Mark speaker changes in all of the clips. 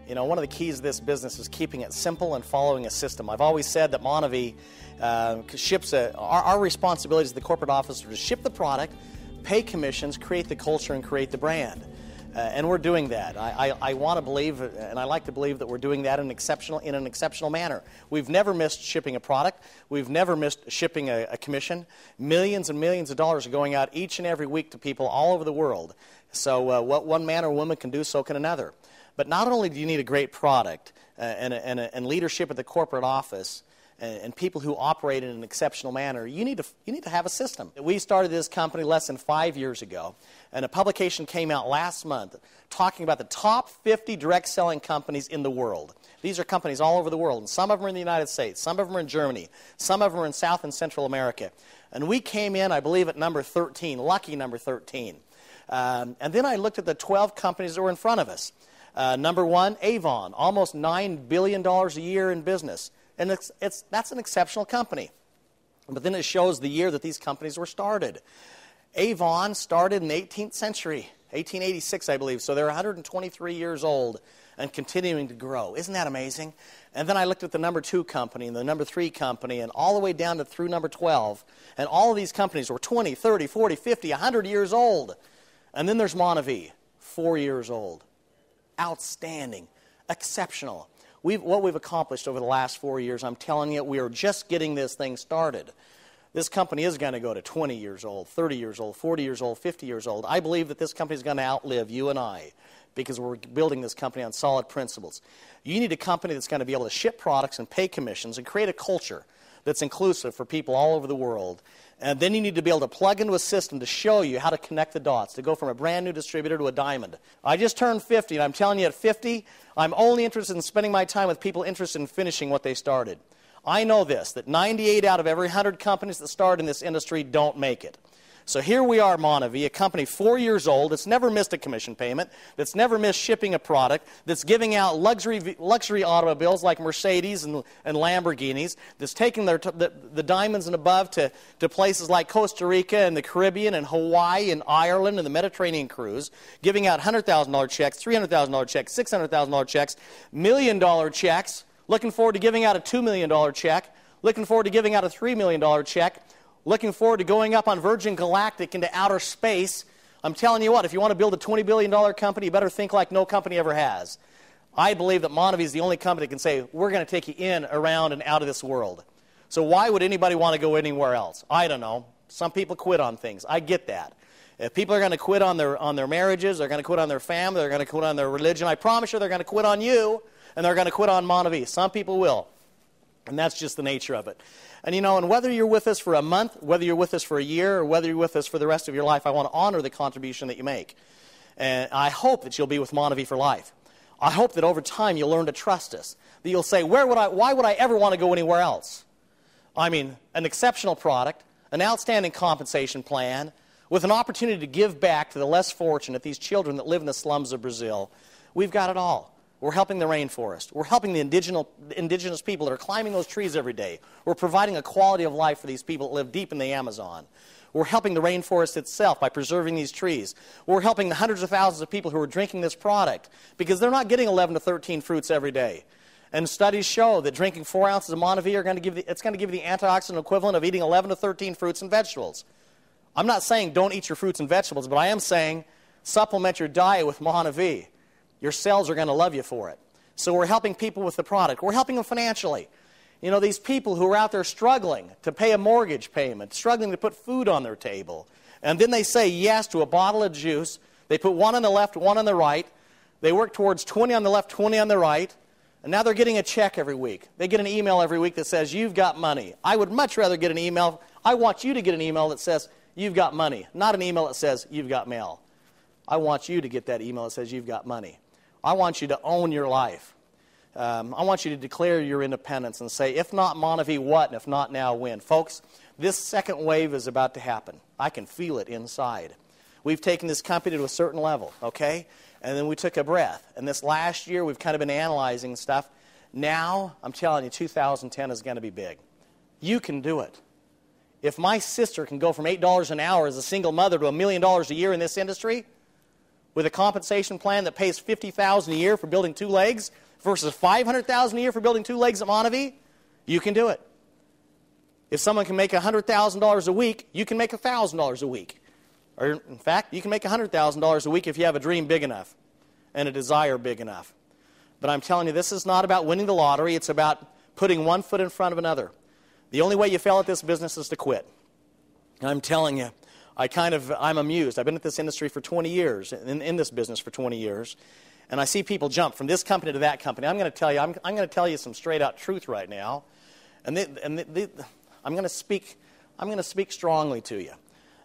Speaker 1: You know, one of the keys of this business is keeping it simple and following a system. I've always said that MonaVie ships our responsibility as the corporate officer to ship the product, pay commissions, create the culture, and create the brand. And we're doing that. I want to believe, and I like to believe, that we're doing that in an exceptional manner. We've never missed shipping a product. We've never missed shipping a commission. Millions and millions of dollars are going out each and every week to people all over the world. So what one man or woman can do, so can another. But not only do you need a great product and leadership at the corporate office and people who operate in an exceptional manner, you need to have a system. We started this company less than 5 years ago, and a publication came out last month talking about the top 50 direct selling companies in the world. These are companies all over the world, and some of them are in the United States, some of them are in Germany, some of them are in South and Central America. And we came in, I believe, at number 13, lucky number 13. And then I looked at the 12 companies that were in front of us. Number one, Avon, almost $9 billion a year in business. And that's an exceptional company. But then it shows the year that these companies were started. Avon started in the 18th century, 1886, I believe. So they're 123 years old and continuing to grow. Isn't that amazing? And then I looked at the number 2 company and the number 3 company and all the way down to through number 12. And all of these companies were 20, 30, 40, 50, 100 years old. And then there's MonaVie, 4 years old. Outstanding, exceptional. What we've accomplished over the last 4 years, I'm telling you, we are just getting this thing started. This company is going to go to 20 years old, 30 years old, 40 years old, 50 years old. I believe that this company is going to outlive you and I because we're building this company on solid principles. You need a company that's going to be able to ship products and pay commissions and create a culture that's inclusive for people all over the world. And then you need to be able to plug into a system to show you how to connect the dots, to go from a brand new distributor to a diamond. I just turned 50, and I'm telling you, at 50, I'm only interested in spending my time with people interested in finishing what they started. I know this, that 98 out of every 100 companies that start in this industry don't make it. So here we are, MonaVie, a company 4 years old that's never missed a commission payment, that's never missed shipping a product, that's giving out luxury automobiles like Mercedes and Lamborghinis, that's taking the diamonds and above to places like Costa Rica and the Caribbean and Hawaii and Ireland and the Mediterranean cruise, giving out $100,000 checks, $300,000 checks, $600,000 checks, $1 million checks, looking forward to giving out a $2 million check, looking forward to giving out a $3 million check, looking forward to going up on Virgin Galactic into outer space. I'm telling you what, if you want to build a $20 billion company, you better think like no company ever has. I believe that MonaVie is the only company that can say, we're going to take you in, around, and out of this world. So why would anybody want to go anywhere else? I don't know. Some people quit on things. I get that. If people are going to quit on their marriages, they're going to quit on their family, they're going to quit on their religion, I promise you they're going to quit on you, and they're going to quit on MonaVie. Some people will. And that's just the nature of it. And you know, and whether you're with us for a month, whether you're with us for a year, or whether you're with us for the rest of your life, I want to honor the contribution that you make. And I hope that you'll be with MonaVie for life. I hope that over time you'll learn to trust us. That you'll say, why would I ever want to go anywhere else? I mean, an exceptional product, an outstanding compensation plan, with an opportunity to give back to the less fortunate, these children that live in the slums of Brazil. We've got it all. We're helping the rainforest. We're helping the indigenous people that are climbing those trees every day. We're providing a quality of life for these people that live deep in the Amazon. We're helping the rainforest itself by preserving these trees. We're helping the hundreds of thousands of people who are drinking this product because they're not getting 11 to 13 fruits every day. And studies show that drinking 4 ounces of MonaVie going to give you the antioxidant equivalent of eating 11 to 13 fruits and vegetables. I'm not saying don't eat your fruits and vegetables, but I am saying supplement your diet with MonaVie. Your cells are going to love you for it. So we're helping people with the product. We're helping them financially. You know, these people who are out there struggling to pay a mortgage payment, struggling to put food on their table, and then they say yes to a bottle of juice. They put one on the left, one on the right. They work towards 20 on the left, 20 on the right, and now they're getting a check every week. They get an email every week that says, you've got money. I would much rather get an email. I want you to get an email that says, you've got money, not an email that says, you've got mail. I want you to get that email that says, you've got money. I want you to own your life. I want you to declare your independence and say, if not MonaVie, what? And if not now, when? Folks, this second wave is about to happen. I can feel it inside. We've taken this company to a certain level, okay? And then we took a breath. And this last year, we've kind of been analyzing stuff. Now, I'm telling you, 2010 is going to be big. You can do it. If my sister can go from $8 an hour as a single mother to $1 million a year in this industry, with a compensation plan that pays $50,000 a year for building 2 legs versus $500,000 a year for building 2 legs at MonaVie, you can do it. If someone can make $100,000 a week, you can make $1,000 a week. Or, in fact, you can make $100,000 a week if you have a dream big enough and a desire big enough. But I'm telling you, this is not about winning the lottery. It's about putting one foot in front of another. The only way you fail at this business is to quit. And I'm telling you, I'm amused. I've been in this industry for 20 years, in this business for 20 years, and I see people jump from this company to that company. I'm going to tell you some straight-out truth right now, and I'm going to speak strongly to you.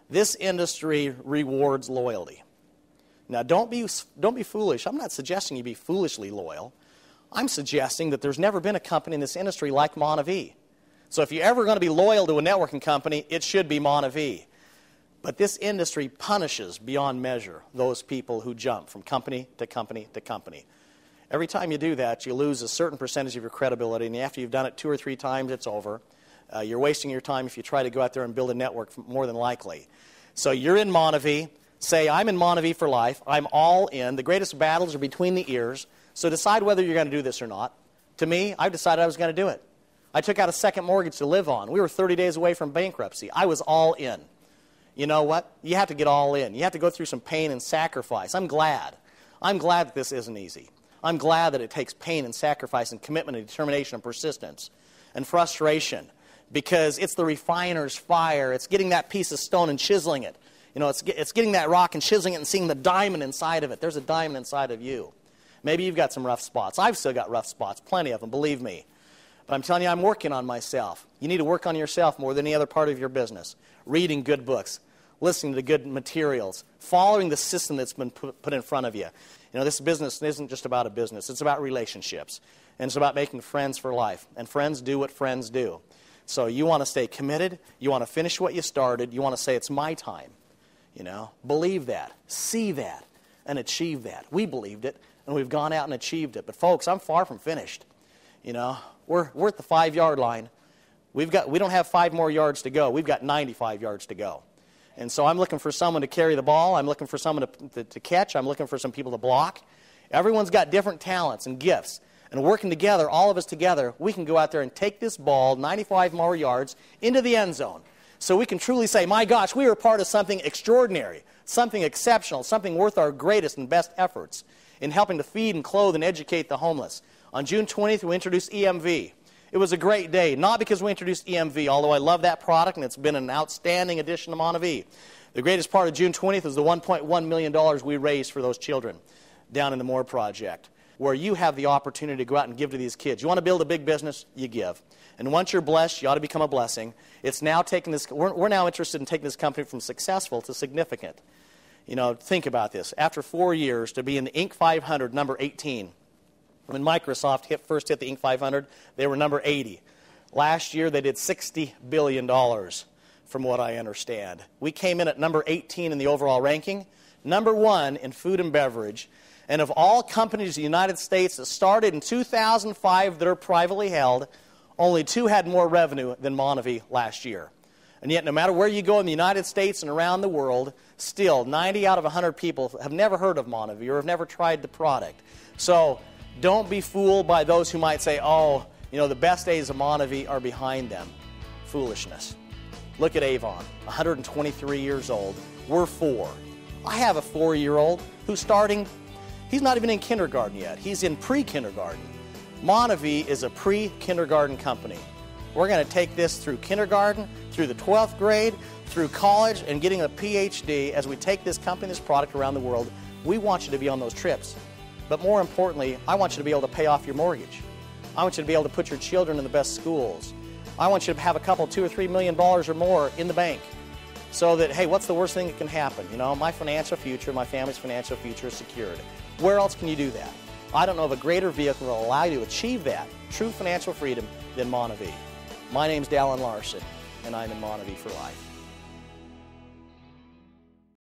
Speaker 1: This industry rewards loyalty. Now, don't be foolish. I'm not suggesting you be foolishly loyal. I'm suggesting that there's never been a company in this industry like MonaVie. So if you're ever going to be loyal to a networking company, it should be MonaVie. But this industry punishes beyond measure those people who jump from company to company to company. Every time you do that, you lose a certain percentage of your credibility, and after you've done it 2 or 3 times, it's over. You're wasting your time if you try to go out there and build a network, more than likely. So you're in MonaVie. Say, I'm in MonaVie for life. I'm all in. The greatest battles are between the ears. So decide whether you're going to do this or not. To me, I've decided I was going to do it. I took out a second mortgage to live on. We were 30 days away from bankruptcy. I was all in. You know what? You have to get all in. You have to go through some pain and sacrifice. I'm glad. I'm glad that this isn't easy. I'm glad that it takes pain and sacrifice and commitment and determination and persistence and frustration, because it's the refiner's fire. It's getting that piece of stone and chiseling it. You know, it's getting that rock and chiseling it and seeing the diamond inside of it. There's a diamond inside of you. Maybe you've got some rough spots. I've still got rough spots, plenty of them, believe me. But I'm telling you, I'm working on myself. You need to work on yourself more than any other part of your business. Reading good books, listening to good materials, following the system that's been put in front of you. You know, this business isn't just about a business. It's about relationships. And it's about making friends for life. And friends do what friends do. So you want to stay committed. You want to finish what you started. You want to say, it's my time. You know, believe that, see that, and achieve that. We believed it, and we've gone out and achieved it. But folks, I'm far from finished. You know, we're at the 5-yard line. We don't have 5 more yards to go. We've got 95 yards to go. And so I'm looking for someone to carry the ball. I'm looking for someone to catch. I'm looking for some people to block. Everyone's got different talents and gifts. And working together, all of us together, we can go out there and take this ball 95 more yards into the end zone. So we can truly say, my gosh, we were part of something extraordinary, something exceptional, something worth our greatest and best efforts in helping to feed and clothe and educate the homeless. On June 20th, we introduced EMV. It was a great day, not because we introduced EMV, although I love that product and it's been an outstanding addition to MonaVie. The greatest part of June 20th is the $1.1 million we raised for those children down in the Moore Project, where you have the opportunity to go out and give to these kids. You want to build a big business, you give. And once you're blessed, you ought to become a blessing. It's now taking this, we're now interested in taking this company from successful to significant. You know, think about this. After 4 years, to be in the Inc. 500, number 18. When Microsoft first hit the Inc. 500, they were number 80. Last year, they did $60 billion, from what I understand. We came in at number 18 in the overall ranking, number 1 in food and beverage. And of all companies in the United States that started in 2005 that are privately held, only 2 had more revenue than MonaVie last year. And yet, no matter where you go in the United States and around the world, still 90 out of 100 people have never heard of MonaVie or have never tried the product. So don't be fooled by those who might say, oh, you know, the best days of MonaVie are behind them. Foolishness. Look at Avon, 123 years old. We're 4. I have a 4-year-old who's starting. He's not even in kindergarten yet. He's in pre-kindergarten. MonaVie is a pre-kindergarten company. We're going to take this through kindergarten, through the 12th grade, through college, and getting a PhD as we take this company, this product around the world. We want you to be on those trips. But more importantly, I want you to be able to pay off your mortgage. I want you to be able to put your children in the best schools. I want you to have a couple, $2 or $3 million or more in the bank. So that, hey, what's the worst thing that can happen? You know, my financial future, my family's financial future is secured. Where else can you do that? I don't know of a greater vehicle that will allow you to achieve that, true financial freedom, than MonaVie. My name's Dallin Larsen, and I'm in MonaVie for life.